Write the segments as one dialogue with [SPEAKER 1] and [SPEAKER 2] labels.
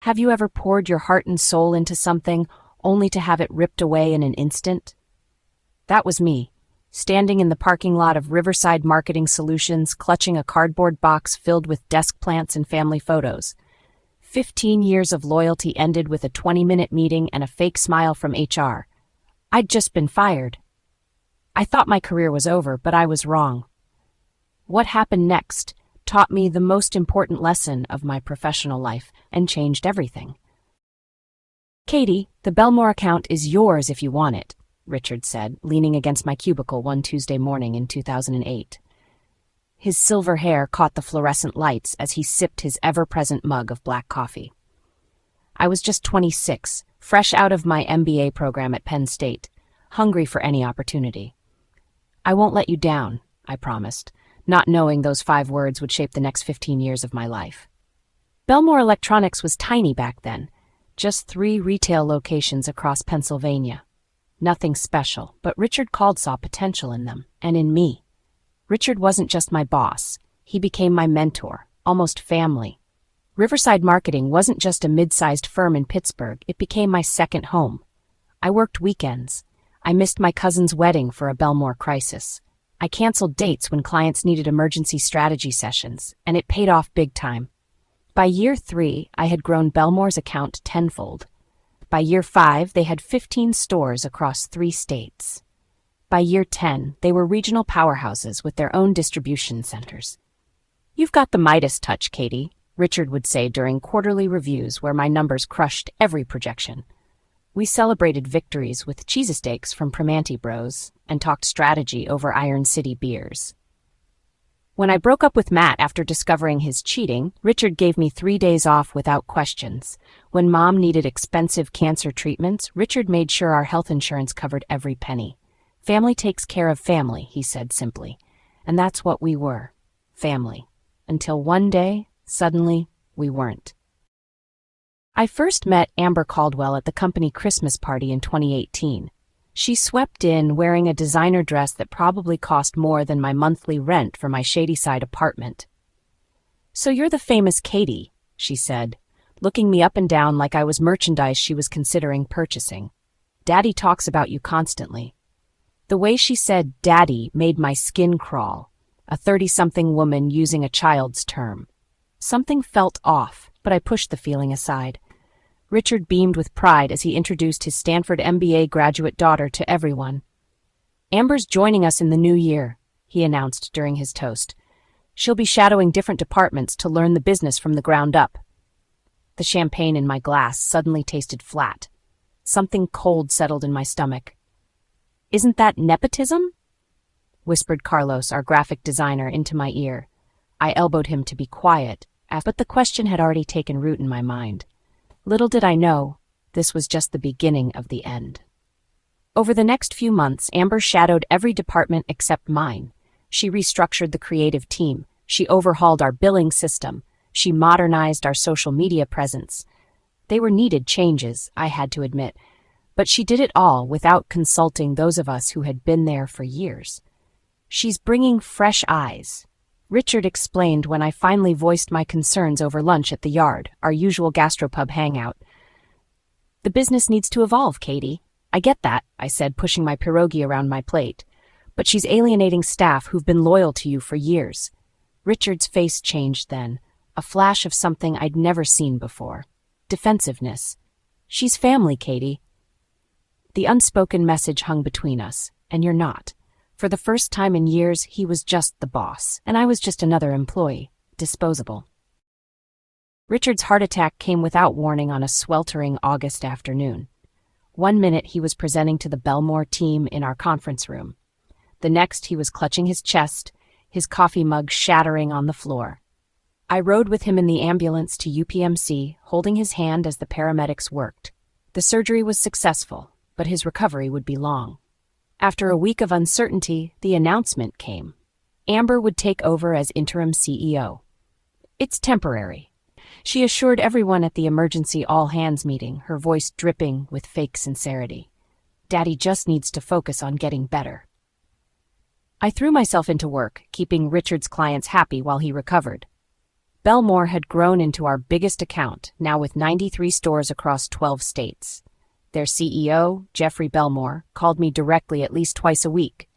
[SPEAKER 1] Have you ever poured your heart and soul into something only to have it ripped away in an instant? That was me, standing in the parking lot of Riverside Marketing Solutions, clutching a cardboard box filled with desk plants and family photos. 15 years of loyalty ended with a 20-minute meeting and a fake smile from HR. I'd just been fired. I thought my career was over, but I was wrong. What happened next taught me the most important lesson of my professional life and changed everything. "Katie, the Belmore account is yours if you want it," Richard said, leaning against my cubicle one Tuesday morning in 2008. His silver hair caught the fluorescent lights as he sipped his ever-present mug of black coffee. I was just 26, fresh out of my MBA program at Penn State, hungry for any opportunity. "I won't let you down," I promised, not knowing those 5 words would shape the next 15 years of my life. Belmore Electronics was tiny back then, just 3 retail locations across Pennsylvania. Nothing special, but Richard Cald saw potential in them, and in me. Richard wasn't just my boss. He became my mentor, almost family. Riverside Marketing wasn't just a mid-sized firm in Pittsburgh, it became my second home. I worked weekends. I missed my cousin's wedding for a Belmore crisis. I canceled dates when clients needed emergency strategy sessions, and it paid off big time. By year 3, I had grown Belmore's account tenfold. By year 5, they had 15 stores across 3 states. By year 10, they were regional powerhouses with their own distribution centers. "You've got the Midas touch, Katie," Richard would say during quarterly reviews where my numbers crushed every projection. We celebrated victories with cheesesteaks from Primanti Bros and talked strategy over Iron City beers. When I broke up with Matt after discovering his cheating, Richard gave me 3 days off without questions. When Mom needed expensive cancer treatments, Richard made sure our health insurance covered every penny. "Family takes care of family," he said simply. And that's what we were, family. Until one day, suddenly, we weren't. I first met Amber Caldwell at the company Christmas party in 2018. She swept in wearing a designer dress that probably cost more than my monthly rent for my Shadyside apartment. "So you're the famous Katie," she said, looking me up and down like I was merchandise she was considering purchasing. "Daddy talks about you constantly." The way she said "daddy" made my skin crawl, a 30-something woman using a child's term. Something felt off, but I pushed the feeling aside. Richard beamed with pride as he introduced his Stanford MBA graduate daughter to everyone. "Amber's joining us in the new year," he announced during his toast. "She'll be shadowing different departments to learn the business from the ground up." The champagne in my glass suddenly tasted flat. Something cold settled in my stomach. "Isn't that nepotism?" whispered Carlos, our graphic designer, into my ear. I elbowed him to be quiet, but the question had already taken root in my mind. Little did I know, this was just the beginning of the end. Over the next few months, Amber shadowed every department except mine. She restructured the creative team. She overhauled our billing system. She modernized our social media presence. They were needed changes, I had to admit, but she did it all without consulting those of us who had been there for years. "She's bringing fresh eyes," Richard explained when I finally voiced my concerns over lunch at the Yard, our usual gastropub hangout. "The business needs to evolve, Katie. I get that," I said, pushing my pierogi around my plate. "But she's alienating staff who've been loyal to you for years." Richard's face changed then, a flash of something I'd never seen before. Defensiveness. "She's family, Katie." The unspoken message hung between us, and you're not. For the first time in years, he was just the boss, and I was just another employee, disposable. Richard's heart attack came without warning on a sweltering August afternoon. One minute he was presenting to the Belmore team in our conference room. The next he was clutching his chest, his coffee mug shattering on the floor. I rode with him in the ambulance to UPMC, holding his hand as the paramedics worked. The surgery was successful, but his recovery would be long. After a week of uncertainty, the announcement came. Amber would take over as interim CEO. "It's temporary," she assured everyone at the emergency all-hands meeting, her voice dripping with fake sincerity. "Daddy just needs to focus on getting better." I threw myself into work, keeping Richard's clients happy while he recovered. Belmore had grown into our biggest account, now with 93 stores across 12 states. Their CEO, Jeffrey Belmore, called me directly at least twice a week.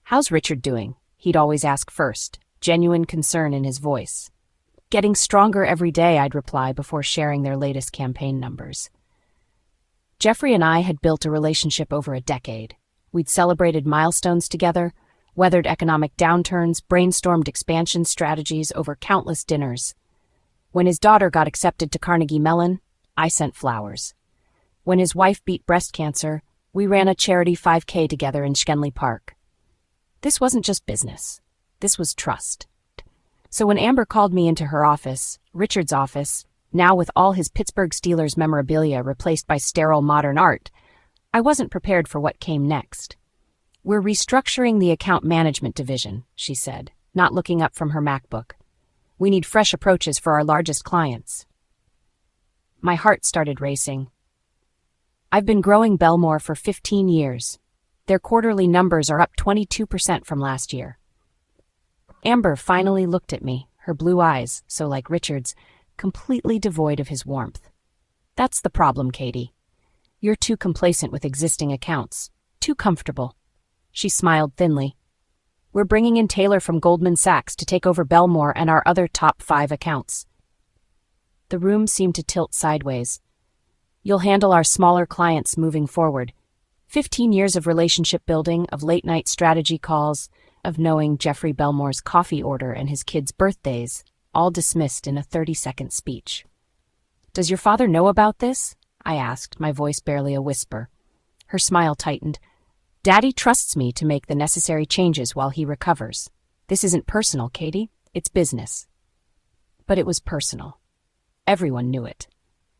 [SPEAKER 1] "How's Richard doing?" He'd always ask first, genuine concern in his voice. "Getting stronger every day," I'd reply before sharing their latest campaign numbers. Jeffrey and I had built a relationship over a decade. We'd celebrated milestones together, weathered economic downturns, brainstormed expansion strategies over countless dinners. When his daughter got accepted to Carnegie Mellon, I sent flowers. When his wife beat breast cancer, we ran a charity 5K together in Schenley Park. This wasn't just business. This was trust. So when Amber called me into her office, Richard's office, now with all his Pittsburgh Steelers memorabilia replaced by sterile modern art, I wasn't prepared for what came next. "We're restructuring the account management division," she said, not looking up from her MacBook. "We need fresh approaches for our largest clients." My heart started racing. I've been growing Belmore for 15 years. Their quarterly numbers are up 22% from last year. Amber finally looked at me, her blue eyes, so like Richard's, completely devoid of his warmth. "That's the problem, Katie. You're too complacent with existing accounts. Too comfortable." She smiled thinly. "We're bringing in Taylor from Goldman Sachs to take over Belmore and our other top 5 accounts." The room seemed to tilt sideways. "You'll handle our smaller clients moving forward. 15 years of relationship building, of late-night strategy calls, of knowing Jeffrey Belmore's coffee order and his kids' birthdays, all dismissed in a 30-second speech." "Does your father know about this?" I asked, my voice barely a whisper. Her smile tightened. "Daddy trusts me to make the necessary changes while he recovers. This isn't personal, Katie. It's business." But it was personal. Everyone knew it.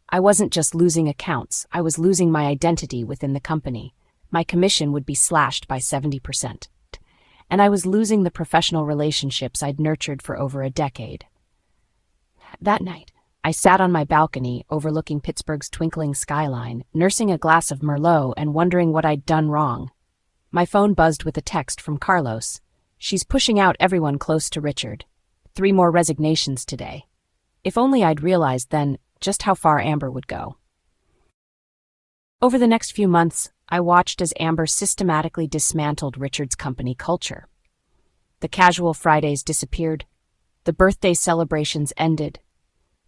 [SPEAKER 1] I wasn't just losing accounts, I was losing my identity within the company. My commission would be slashed by 70%. And I was losing the professional relationships I'd nurtured for over a decade. That night, I sat on my balcony overlooking Pittsburgh's twinkling skyline, nursing a glass of Merlot and wondering what I'd done wrong. My phone buzzed with a text from Carlos. "She's pushing out everyone close to Richard. 3 more resignations today." If only I'd realized then just how far Amber would go. Over the next few months, I watched as Amber systematically dismantled Richard's company culture. The casual Fridays disappeared. The birthday celebrations ended.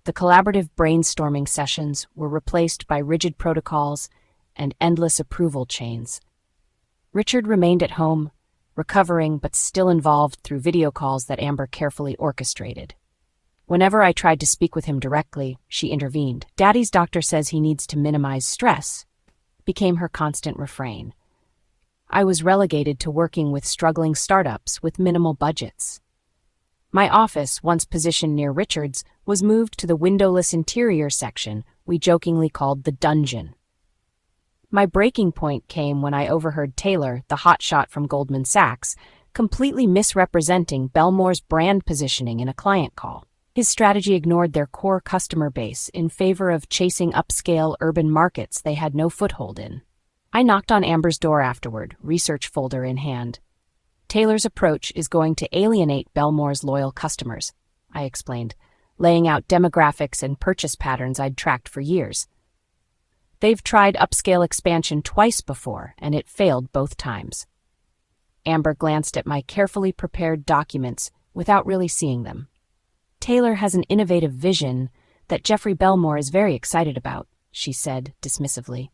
[SPEAKER 1] The collaborative brainstorming sessions were replaced by rigid protocols and endless approval chains. Richard remained at home, recovering but still involved through video calls that Amber carefully orchestrated. Whenever I tried to speak with him directly, she intervened. "Daddy's doctor says he needs to minimize stress," became her constant refrain. I was relegated to working with struggling startups with minimal budgets. My office, once positioned near Richard's, was moved to the windowless interior section we jokingly called the dungeon. My breaking point came when I overheard Taylor, the hotshot from Goldman Sachs, completely misrepresenting Belmore's brand positioning in a client call. His strategy ignored their core customer base in favor of chasing upscale urban markets they had no foothold in. I knocked on Amber's door afterward, research folder in hand. "Taylor's approach is going to alienate Belmore's loyal customers," I explained, laying out demographics and purchase patterns I'd tracked for years. "They've tried upscale expansion twice before, and it failed both times." Amber glanced at my carefully prepared documents without really seeing them. "Taylor has an innovative vision that Jeffrey Belmore is very excited about," she said dismissively.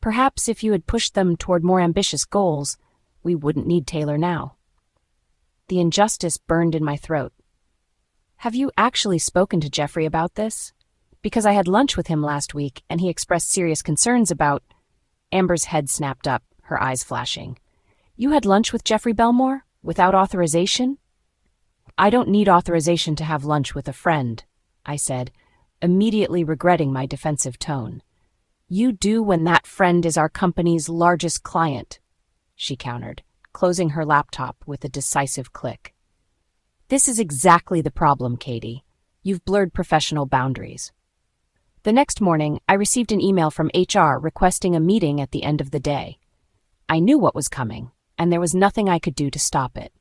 [SPEAKER 1] "Perhaps if you had pushed them toward more ambitious goals, we wouldn't need Taylor now." The injustice burned in my throat. "Have you actually spoken to Jeffrey about this? Because I had lunch with him last week and he expressed serious concerns about—" Amber's head snapped up, her eyes flashing. "You had lunch with Jeffrey Belmore? Without authorization?" "I don't need authorization to have lunch with a friend," I said, immediately regretting my defensive tone. "You do when that friend is our company's largest client," she countered, closing her laptop with a decisive click. "This is exactly the problem, Katie. You've blurred professional boundaries." The next morning, I received an email from HR requesting a meeting at the end of the day. I knew what was coming, and there was nothing I could do to stop it.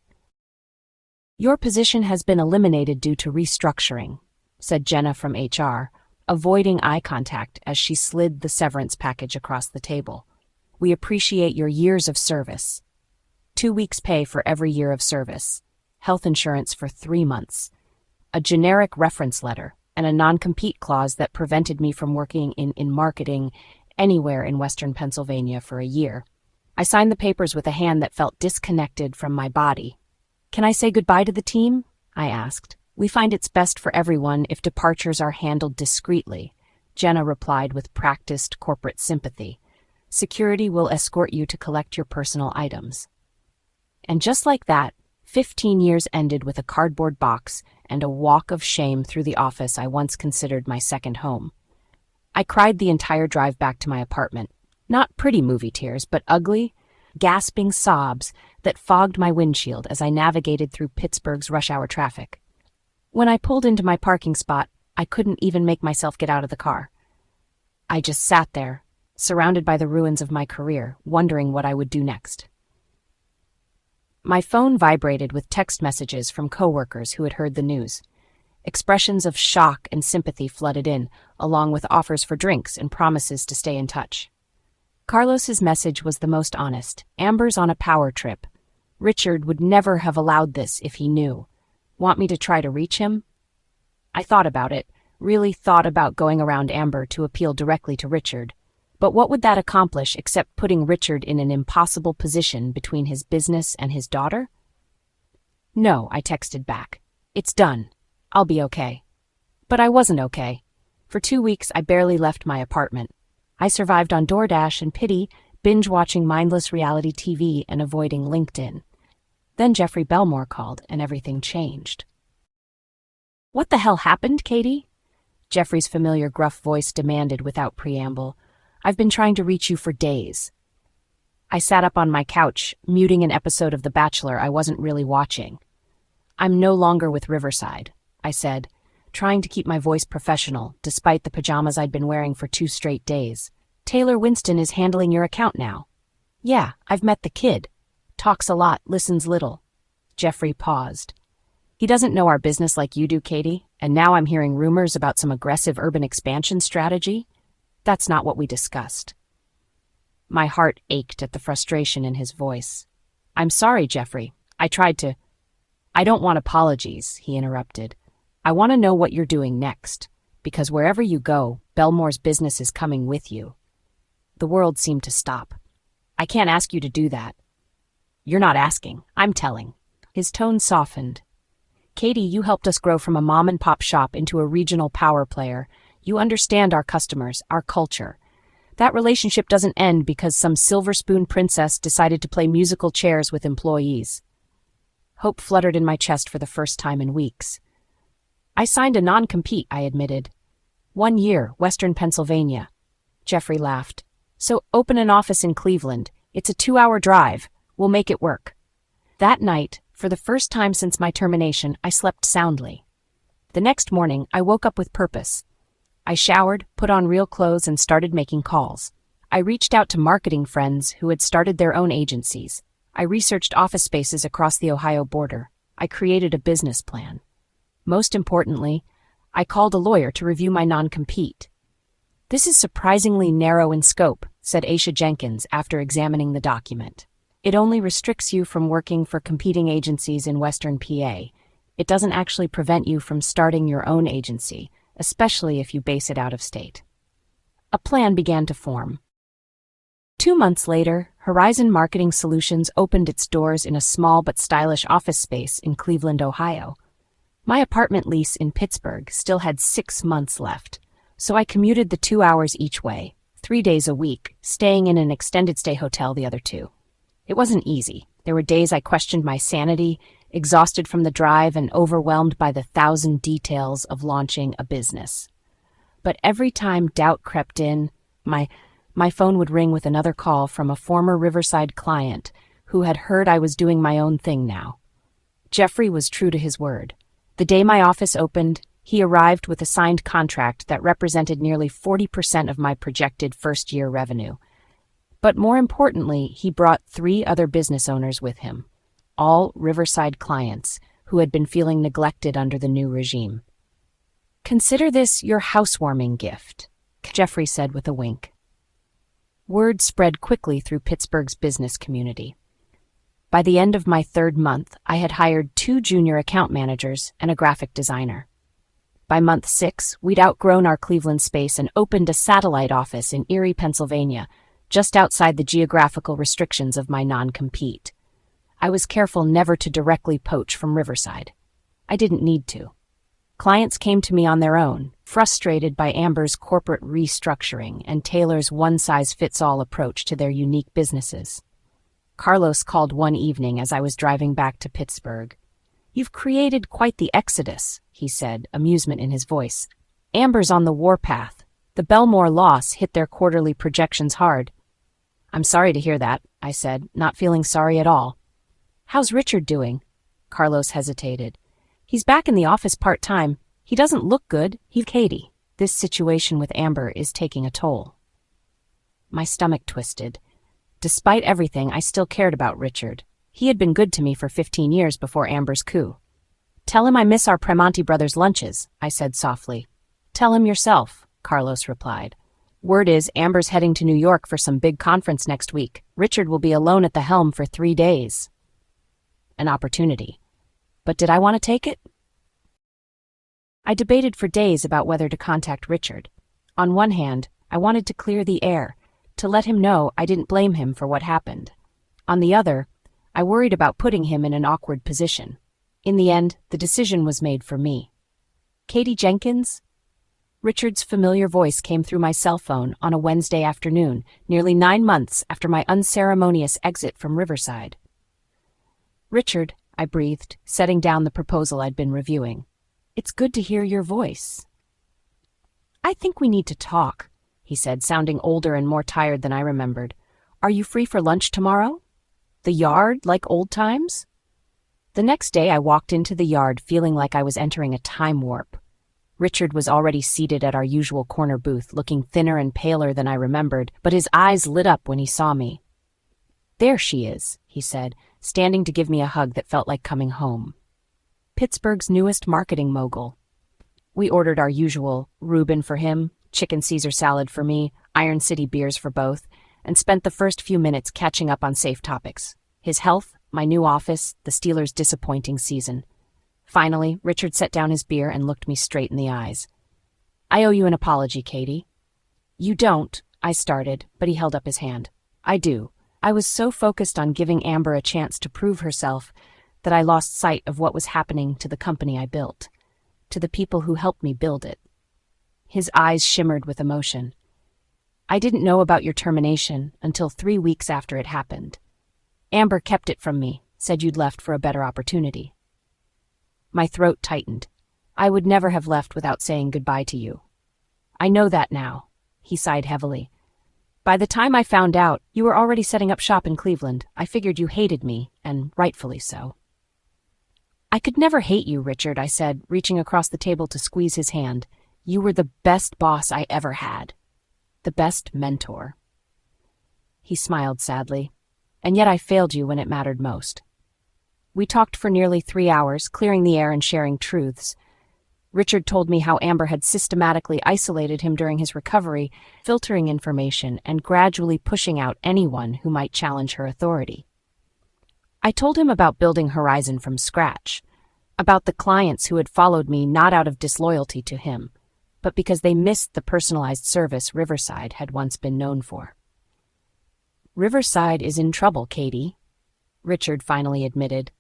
[SPEAKER 1] Your position has been eliminated due to restructuring, said Jenna from HR, avoiding eye contact as she slid the severance package across the table. We appreciate your years of service. 2 weeks' pay for every year of service, health insurance for 3 months, a generic reference letter, and a non-compete clause that prevented me from working in marketing anywhere in Western Pennsylvania for a year. I signed the papers with a hand that felt disconnected from my body. Can I say goodbye to the team? I asked. We find it's best for everyone if departures are handled discreetly, Jenna replied with practiced corporate sympathy. Security will escort you to collect your personal items. And just like that, 15 years ended with a cardboard box and a walk of shame through the office I once considered my second home. I cried the entire drive back to my apartment. Not pretty movie tears, but ugly, gasping sobs that fogged my windshield as I navigated through Pittsburgh's rush hour traffic. When I pulled into my parking spot, I couldn't even make myself get out of the car. I just sat there, surrounded by the ruins of my career, wondering what I would do next. My phone vibrated with text messages from coworkers who had heard the news. Expressions of shock and sympathy flooded in, along with offers for drinks and promises to stay in touch. Carlos's message was the most honest. Amber's on a power trip. Richard would never have allowed this if he knew. Want me to try to reach him? I thought about it, really thought about going around Amber to appeal directly to Richard. But what would that accomplish except putting Richard in an impossible position between his business and his daughter? No, I texted back. It's done. I'll be okay. But I wasn't okay. For 2 weeks, I barely left my apartment. I survived on DoorDash and pity, binge-watching mindless reality TV and avoiding LinkedIn. Then Jeffrey Belmore called, and everything changed. What the hell happened, Katie? Jeffrey's familiar gruff voice demanded without preamble. I've been trying to reach you for days. I sat up on my couch, muting an episode of The Bachelor I wasn't really watching. I'm no longer with Riverside, I said, trying to keep my voice professional, despite the pajamas I'd been wearing for 2 straight days. Taylor Winston is handling your account now. Yeah, I've met the kid. Talks a lot, listens little. Jeffrey paused. He doesn't know our business like you do, Katie, and now I'm hearing rumors about some aggressive urban expansion strategy. That's not what we discussed. My heart ached at the frustration in his voice. I'm sorry, Jeffrey. I don't want apologies, he interrupted. I want to know what you're doing next, because wherever you go, Belmore's business is coming with you. The world seemed to stop. I can't ask you to do that. You're not asking, I'm telling. His tone softened. Katie, you helped us grow from a mom-and-pop shop into a regional power player. You understand our customers, our culture. That relationship doesn't end because some silver spoon princess decided to play musical chairs with employees. Hope fluttered in my chest for the first time in weeks. I signed a non-compete, I admitted. 1 year, Western Pennsylvania. Jeffrey laughed. So open an office in Cleveland. It's a 2-hour drive. We'll make it work. That night, for the first time since my termination, I slept soundly. The next morning, I woke up with purpose. I showered, put on real clothes, and started making calls. I reached out to marketing friends who had started their own agencies. I researched office spaces across the Ohio border. I created a business plan. Most importantly, I called a lawyer to review my non-compete. This is surprisingly narrow in scope, said Aisha Jenkins after examining the document. It only restricts you from working for competing agencies in Western PA. It doesn't actually prevent you from starting your own agency, especially if you base it out of state. A plan began to form. 2 months later, Horizon Marketing Solutions opened its doors in a small but stylish office space in Cleveland, Ohio. My apartment lease in Pittsburgh still had 6 months left, so I commuted the 2 hours each way, 3 days a week, staying in an extended stay hotel the other 2. It wasn't easy. There were days I questioned my sanity, exhausted from the drive and overwhelmed by the 1,000 details of launching a business. But every time doubt crept in, my phone would ring with another call from a former Riverside client who had heard I was doing my own thing now. Jeffrey was true to his word. The day my office opened, he arrived with a signed contract that represented nearly 40% of my projected first-year revenue. But more importantly, he brought 3 other business owners with him, all Riverside clients who had been feeling neglected under the new regime. "Consider this your housewarming gift," Jeffrey said with a wink. Word spread quickly through Pittsburgh's business community. By the end of my 3rd month, I had hired 2 junior account managers and a graphic designer. By month 6, we'd outgrown our Cleveland space and opened a satellite office in Erie, Pennsylvania, just outside the geographical restrictions of my non-compete. I was careful never to directly poach from Riverside. I didn't need to. Clients came to me on their own, frustrated by Amber's corporate restructuring and Taylor's one-size-fits-all approach to their unique businesses. Carlos called one evening as I was driving back to Pittsburgh. "You've created quite the exodus," he said, amusement in his voice. "Amber's on the warpath. The Belmore loss hit their quarterly projections hard." "I'm sorry to hear that," I said, not feeling sorry at all. "How's Richard doing?" Carlos hesitated. "He's back in the office part-time. He doesn't look good. Katie, this situation with Amber is taking a toll." My stomach twisted. Despite everything, I still cared about Richard. He had been good to me for 15 years before Amber's coup. "Tell him I miss our Premonti brothers' lunches," I said softly. "Tell him yourself," Carlos replied. "Word is Amber's heading to New York for some big conference next week. Richard will be alone at the helm for 3 days." An opportunity. But did I want to take it? I debated for days about whether to contact Richard. On one hand, I wanted to clear the air, to let him know I didn't blame him for what happened. On the other, I worried about putting him in an awkward position. In the end, the decision was made for me. "Katie Jenkins?" Richard's familiar voice came through my cell phone on a Wednesday afternoon, nearly 9 months after my unceremonious exit from Riverside. "Richard," I breathed, setting down the proposal I'd been reviewing. "It's good to hear your voice." "I think we need to talk," he said, sounding older and more tired than I remembered. "Are you free for lunch tomorrow? The yard, like old times?" The next day I walked into the yard feeling like I was entering a time warp. Richard was already seated at our usual corner booth, looking thinner and paler than I remembered, but his eyes lit up when he saw me. "There she is," he said, standing to give me a hug that felt like coming home. Pittsburgh's newest marketing mogul. We ordered our usual Reuben for him, chicken Caesar salad for me, Iron City beers for both, and spent the first few minutes catching up on safe topics. His health, my new office, the Steelers' disappointing season. Finally, Richard set down his beer and looked me straight in the eyes. "I owe you an apology, Katie." "You don't," I started, but he held up his hand. "I do. I was so focused on giving Amber a chance to prove herself that I lost sight of what was happening to the company I built, to the people who helped me build it." His eyes shimmered with emotion. "I didn't know about your termination until 3 weeks after it happened. Amber kept it from me, said you'd left for a better opportunity." My throat tightened. "I would never have left without saying goodbye to you." "I know that now," he sighed heavily. "By the time I found out, you were already setting up shop in Cleveland. I figured you hated me, and rightfully so." "I could never hate you, Richard," I said, reaching across the table to squeeze his hand. "You were the best boss I ever had. The best mentor." He smiled sadly. "And yet I failed you when it mattered most." We talked for nearly 3 hours, clearing the air and sharing truths. Richard told me how Amber had systematically isolated him during his recovery, filtering information and gradually pushing out anyone who might challenge her authority. I told him about building Horizon from scratch, about the clients who had followed me not out of disloyalty to him, but because they missed the personalized service Riverside had once been known for. "Riverside is in trouble, Katie," Richard finally admitted.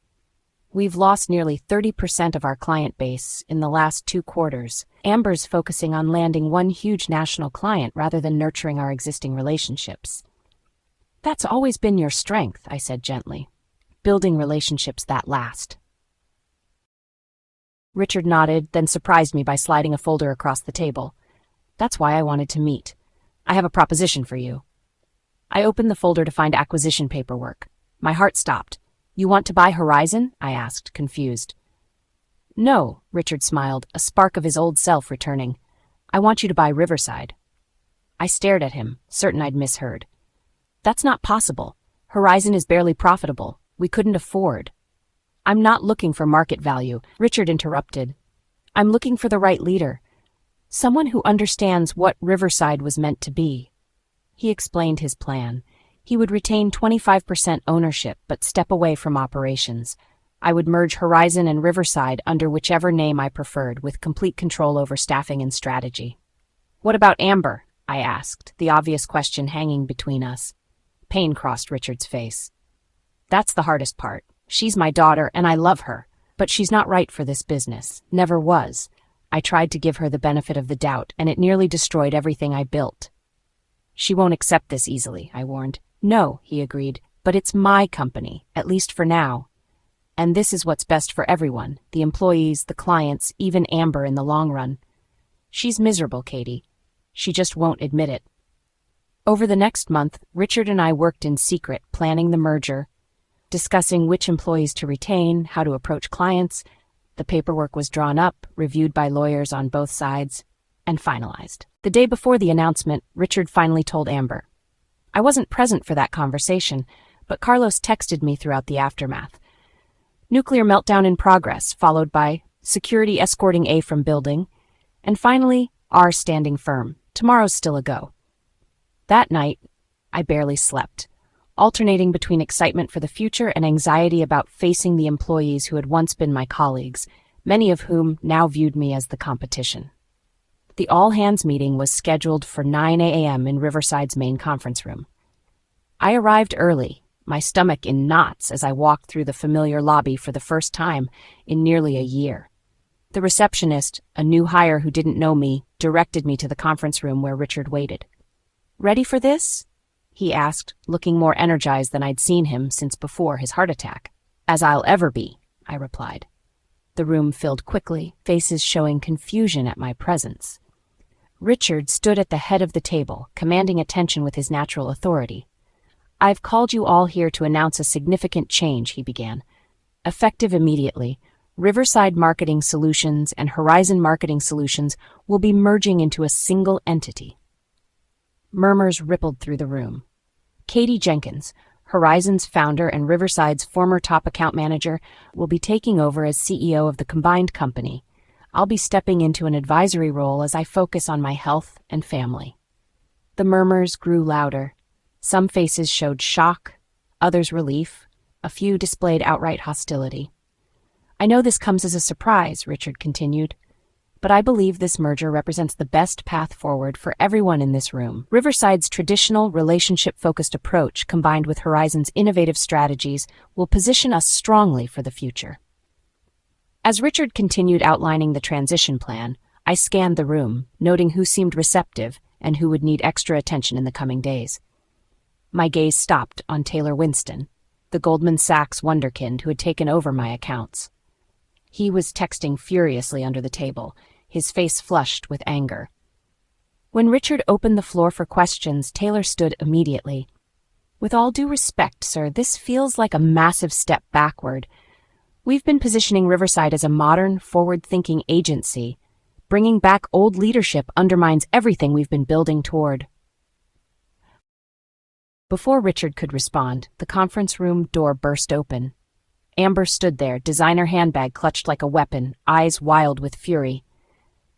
[SPEAKER 1] "We've lost nearly 30% of our client base in the last 2 quarters. Amber's focusing on landing one huge national client rather than nurturing our existing relationships." "That's always been your strength," I said gently. "Building relationships that last." Richard nodded, then surprised me by sliding a folder across the table. "That's why I wanted to meet. I have a proposition for you." I opened the folder to find acquisition paperwork. My heart stopped. "You want to buy Horizon?" I asked, confused. "No," Richard smiled, a spark of his old self returning. "I want you to buy Riverside." I stared at him, certain I'd misheard. "That's not possible. Horizon is barely profitable. We couldn't afford." I'm not looking for market value, Richard interrupted. I'm looking for the right leader. Someone who understands what Riverside was meant to be. He explained his plan. He would retain 25% ownership but step away from operations. I would merge Horizon and Riverside under whichever name I preferred, with complete control over staffing and strategy. What about Amber? I asked, the obvious question hanging between us. Pain crossed Richard's face. That's the hardest part. She's my daughter and I love her, but she's not right for this business. Never was. I tried to give her the benefit of the doubt, and it nearly destroyed everything I built. She won't accept this easily, I warned. No, he agreed, but it's my company, at least for now. And this is what's best for everyone, the employees, the clients, even Amber in the long run. She's miserable, Katie. She just won't admit it. Over the next month, Richard and I worked in secret, planning the merger, discussing which employees to retain, how to approach clients. The paperwork was drawn up, reviewed by lawyers on both sides, and finalized. The day before the announcement, Richard finally told Amber. I wasn't present for that conversation, but Carlos texted me throughout the aftermath. Nuclear meltdown in progress, followed by security escorting A from building, and finally, R standing firm. Tomorrow's still a go. That night, I barely slept, alternating between excitement for the future and anxiety about facing the employees who had once been my colleagues, many of whom now viewed me as the competition. The all-hands meeting was scheduled for 9 a.m. in Riverside's main conference room. I arrived early, my stomach in knots as I walked through the familiar lobby for the first time in nearly a year. The receptionist, a new hire who didn't know me, directed me to the conference room where Richard waited. Ready for this? He asked, looking more energized than I'd seen him since before his heart attack. As I'll ever be, I replied. The room filled quickly, faces showing confusion at my presence. Richard stood at the head of the table, commanding attention with his natural authority. I've called you all here to announce a significant change, he began. Effective immediately, Riverside Marketing Solutions and Horizon Marketing Solutions will be merging into a single entity. Murmurs rippled through the room. Katie Jenkins, Horizon's founder and Riverside's former top account manager, will be taking over as CEO of the combined company. I'll be stepping into an advisory role as I focus on my health and family. The murmurs grew louder. Some faces showed shock, others relief, a few displayed outright hostility. I know this comes as a surprise, Richard continued, but I believe this merger represents the best path forward for everyone in this room. Riverside's traditional relationship-focused approach, combined with Horizon's innovative strategies, will position us strongly for the future. As Richard continued outlining the transition plan, I scanned the room, noting who seemed receptive and who would need extra attention in the coming days. My gaze stopped on Taylor Winston, the Goldman Sachs wunderkind who had taken over my accounts. He was texting furiously under the table, his face flushed with anger. When Richard opened the floor for questions, Taylor stood immediately. With all due respect, sir, this feels like a massive step backward. We've been positioning Riverside as a modern, forward-thinking agency. Bringing back old leadership undermines everything we've been building toward. Before Richard could respond, the conference room door burst open. Amber stood there, designer handbag clutched like a weapon, eyes wild with fury.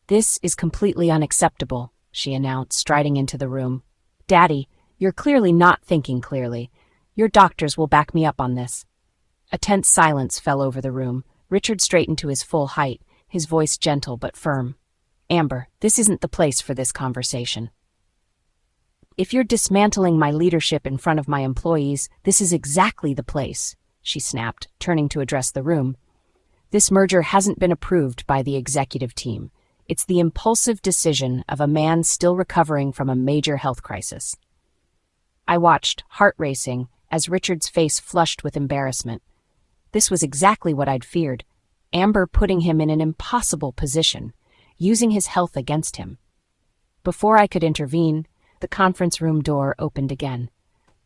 [SPEAKER 1] This is completely unacceptable, she announced, striding into the room. Daddy, you're clearly not thinking clearly. Your doctors will back me up on this. A tense silence fell over the room. Richard straightened to his full height, his voice gentle but firm. Amber, this isn't the place for this conversation. If you're dismantling my leadership in front of my employees, this is exactly the place, she snapped, turning to address the room. This merger hasn't been approved by the executive team. It's the impulsive decision of a man still recovering from a major health crisis. I watched, heart racing, as Richard's face flushed with embarrassment. This was exactly what I'd feared. Amber putting him in an impossible position, using his health against him. Before I could intervene, the conference room door opened again.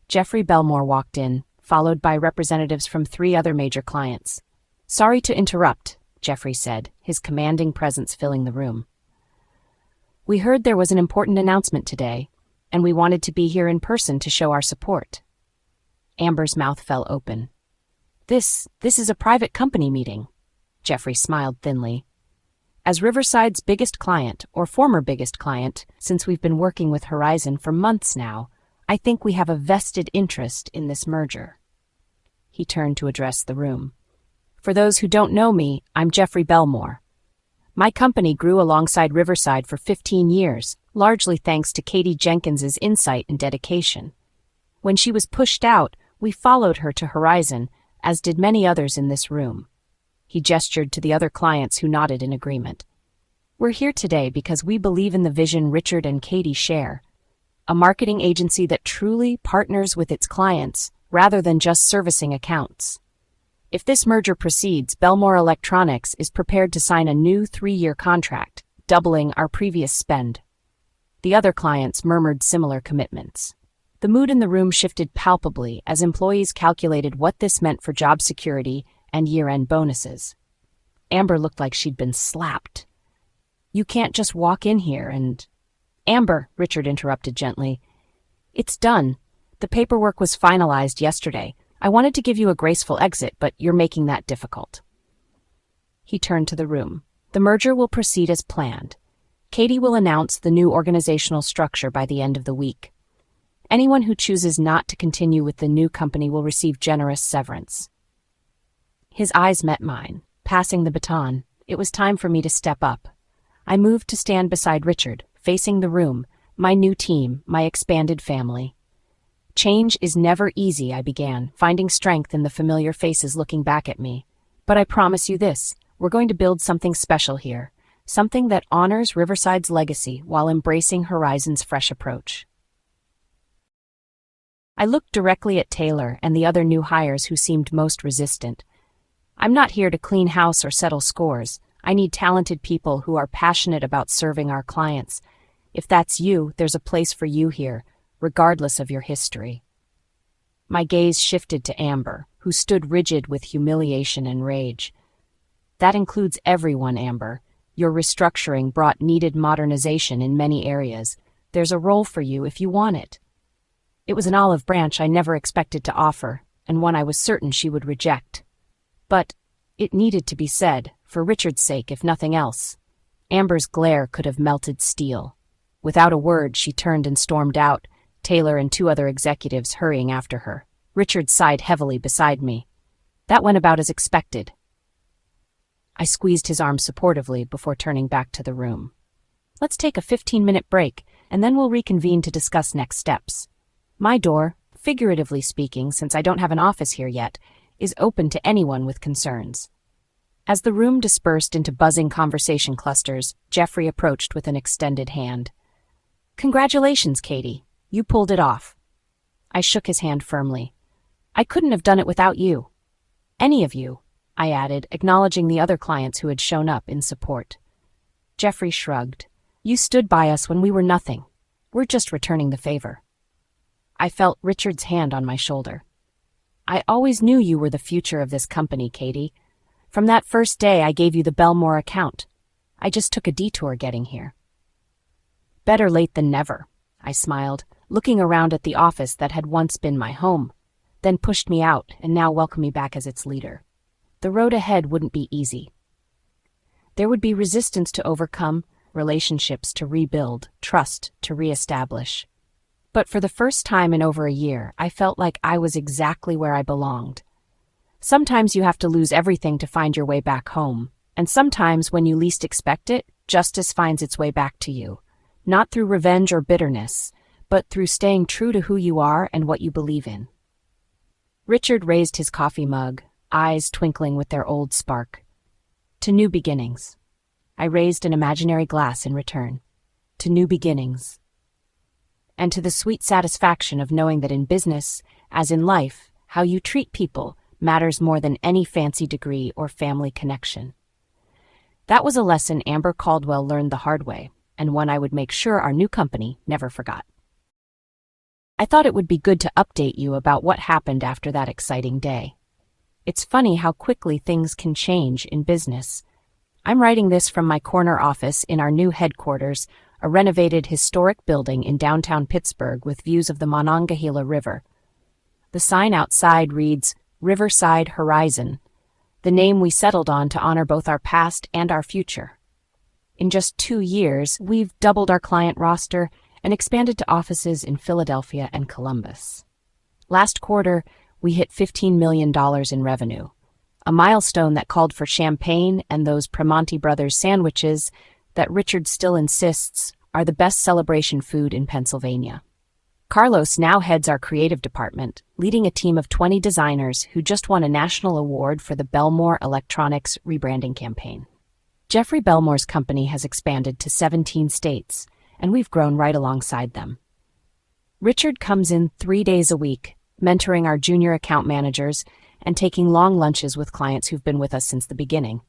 [SPEAKER 1] Jeffrey Belmore walked in, followed by representatives from 3 other major clients. Sorry to interrupt, Jeffrey said, his commanding presence filling the room. We heard there was an important announcement today, and we wanted to be here in person to show our support. Amber's mouth fell open. This is a private company meeting. Jeffrey smiled thinly. As Riverside's biggest client, or former biggest client, since we've been working with Horizon for months now, I think we have a vested interest in this merger. He turned to address the room. For those who don't know me, I'm Jeffrey Belmore. My company grew alongside Riverside for 15 years, largely thanks to Katie Jenkins's insight and dedication. When she was pushed out, we followed her to Horizon, as did many others in this room. He gestured to the other clients who nodded in agreement. We're here today because we believe in the vision Richard and Katie share, a marketing agency that truly partners with its clients rather than just servicing accounts. If this merger proceeds, Belmore Electronics is prepared to sign a new 3-year contract, doubling our previous spend. The other clients murmured similar commitments. The mood in the room shifted palpably as employees calculated what this meant for job security and year-end bonuses. Amber looked like she'd been slapped. You can't just walk in here and... Amber, Richard interrupted gently. It's done. The paperwork was finalized yesterday. I wanted to give you a graceful exit, but you're making that difficult. He turned to the room. The merger will proceed as planned. Katie will announce the new organizational structure by the end of the week. Anyone who chooses not to continue with the new company will receive generous severance. His eyes met mine. Passing the baton, it was time for me to step up. I moved to stand beside Richard, facing the room, my new team, my expanded family. Change is never easy, I began, finding strength in the familiar faces looking back at me. But I promise you this, we're going to build something special here, something that honors Riverside's legacy while embracing Horizon's fresh approach. I looked directly at Taylor and the other new hires who seemed most resistant. I'm not here to clean house or settle scores. I need talented people who are passionate about serving our clients. If that's you, there's a place for you here, regardless of your history. My gaze shifted to Amber, who stood rigid with humiliation and rage. That includes everyone, Amber. Your restructuring brought needed modernization in many areas. There's a role for you if you want it. It was an olive branch I never expected to offer, and one I was certain she would reject. But it needed to be said, for Richard's sake if nothing else. Amber's glare could have melted steel. Without a word, she turned and stormed out, Taylor and 2 other executives hurrying after her. Richard sighed heavily beside me. That went about as expected. I squeezed his arm supportively before turning back to the room. Let's take a 15-minute break, and then we'll reconvene to discuss next steps. My door, figuratively speaking, since I don't have an office here yet, is open to anyone with concerns. As the room dispersed into buzzing conversation clusters, Jeffrey approached with an extended hand. Congratulations, Katie. You pulled it off. I shook his hand firmly. I couldn't have done it without you. Any of you, I added, acknowledging the other clients who had shown up in support. Jeffrey shrugged. You stood by us when we were nothing. We're just returning the favor. I felt Richard's hand on my shoulder. I always knew you were the future of this company, Katie. From that first day, I gave you the Belmore account. I just took a detour getting here. Better late than never, I smiled, looking around at the office that had once been my home, then pushed me out and now welcomed me back as its leader. The road ahead wouldn't be easy. There would be resistance to overcome, relationships to rebuild, trust to reestablish. But for the first time in over a year, I felt like I was exactly where I belonged. Sometimes you have to lose everything to find your way back home, and sometimes when you least expect it, justice finds its way back to you, not through revenge or bitterness, but through staying true to who you are and what you believe in. Richard raised his coffee mug, eyes twinkling with their old spark. To new beginnings. I raised an imaginary glass in return. To new beginnings. And to the sweet satisfaction of knowing that in business, as in life, how you treat people matters more than any fancy degree or family connection. That was a lesson Amber Caldwell learned the hard way, and one I would make sure our new company never forgot. I thought it would be good to update you about what happened after that exciting day. It's funny how quickly things can change in business. I'm writing this from my corner office in our new headquarters, a renovated historic building in downtown Pittsburgh with views of the Monongahela River. The sign outside reads, Riverside Horizon, the name we settled on to honor both our past and our future. In just 2 years, we've doubled our client roster and expanded to offices in Philadelphia and Columbus. Last quarter, we hit $15 million in revenue, a milestone that called for champagne and those Primanti Brothers sandwiches that Richard still insists are the best celebration food in Pennsylvania. Carlos now heads our creative department, leading a team of 20 designers who just won a national award for the Belmore Electronics rebranding campaign. Jeffrey Belmore's company has expanded to 17 states, and we've grown right alongside them. Richard comes in 3 days a week, mentoring our junior account managers and taking long lunches with clients who've been with us since the beginning.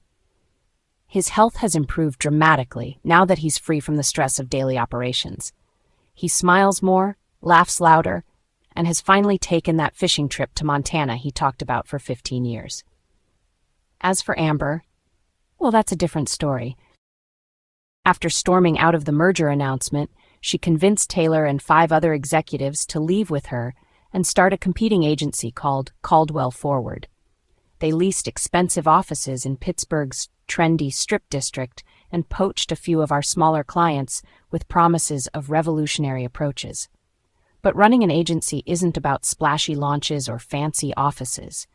[SPEAKER 1] His health has improved dramatically now that he's free from the stress of daily operations. He smiles more, laughs louder, and has finally taken that fishing trip to Montana he talked about for 15 years. As for Amber, well, that's a different story. After storming out of the merger announcement, she convinced Taylor and 5 other executives to leave with her and start a competing agency called Caldwell Forward. They leased expensive offices in Pittsburgh's trendy Strip District and poached a few of our smaller clients with promises of revolutionary approaches. But running an agency isn't about splashy launches or fancy offices.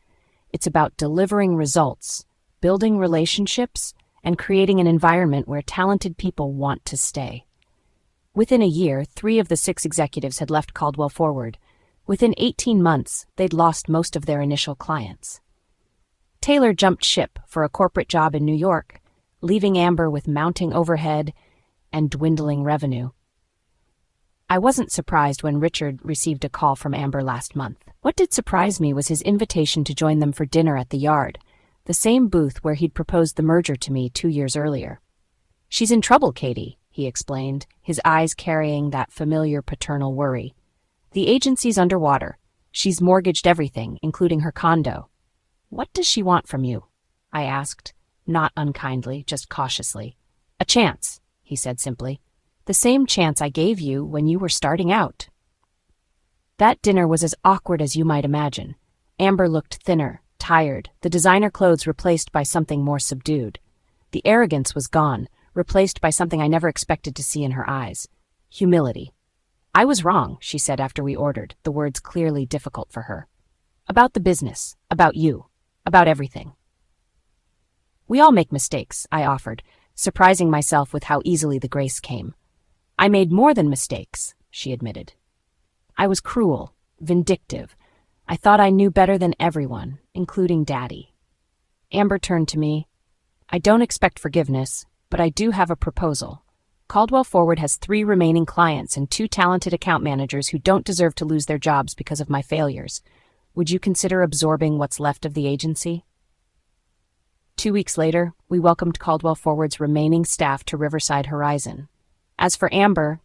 [SPEAKER 1] It's about delivering results, building relationships, and creating an environment where talented people want to stay. Within a year, 3 of the 6 executives had left Caldwell Forward. Within 18 months, they'd lost most of their initial clients. Taylor jumped ship for a corporate job in New York, leaving Amber with mounting overhead and dwindling revenue. I wasn't surprised when Richard received a call from Amber last month. What did surprise me was his invitation to join them for dinner at the Yard, the same booth where he'd proposed the merger to me 2 years earlier. "She's in trouble, Katie," he explained, his eyes carrying that familiar paternal worry. "The agency's underwater. She's mortgaged everything, including her condo." "What does she want from you?" I asked, not unkindly, just cautiously. "A chance," he said simply. "The same chance I gave you when you were starting out." That dinner was as awkward as you might imagine. Amber looked thinner, tired, the designer clothes replaced by something more subdued. The arrogance was gone, replaced by something I never expected to see in her eyes: humility. "I was wrong," she said after we ordered, the words clearly difficult for her. "About the business, about you, about everything." "We all make mistakes," I offered, surprising myself with how easily the grace came. "I made more than mistakes," she admitted. "I was cruel, vindictive. I thought I knew better than everyone, including Daddy." Amber turned to me. "I don't expect forgiveness, but I do have a proposal. Caldwell Forward has 3 remaining clients and 2 talented account managers who don't deserve to lose their jobs because of my failures. Would you consider absorbing what's left of the agency?" 2 weeks later, we welcomed Caldwell Forward's remaining staff to Riverside Horizon. As for Amber,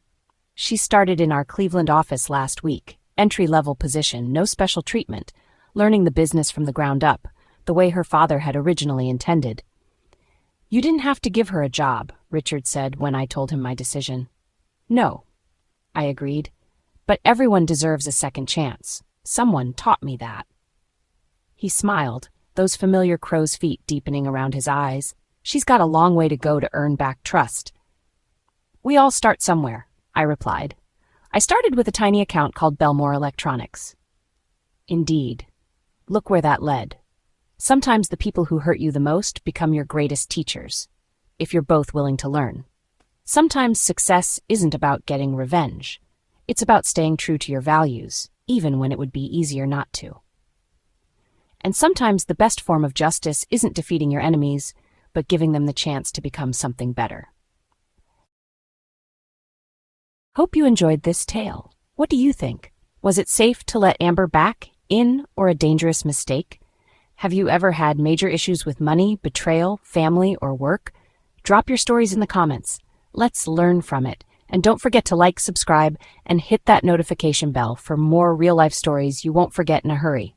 [SPEAKER 1] she started in our Cleveland office last week, entry-level position, no special treatment, learning the business from the ground up, the way her father had originally intended. "You didn't have to give her a job," Richard said when I told him my decision. "No," I agreed, "but everyone deserves a second chance. Someone taught me that." He smiled, those familiar crow's feet deepening around his eyes. "She's got a long way to go to earn back trust." "We all start somewhere," I replied. "I started with a tiny account called Belmore Electronics." Indeed. Look where that led. Sometimes the people who hurt you the most become your greatest teachers, if you're both willing to learn. Sometimes success isn't about getting revenge. It's about staying true to your values, even when it would be easier not to. And sometimes the best form of justice isn't defeating your enemies, but giving them the chance to become something better. Hope you enjoyed this tale. What do you think? Was it safe to let Amber back in, or a dangerous mistake? Have you ever had major issues with money, betrayal, family, or work? Drop your stories in the comments. Let's learn from it. And don't forget to like, subscribe, and hit that notification bell for more real-life stories you won't forget in a hurry.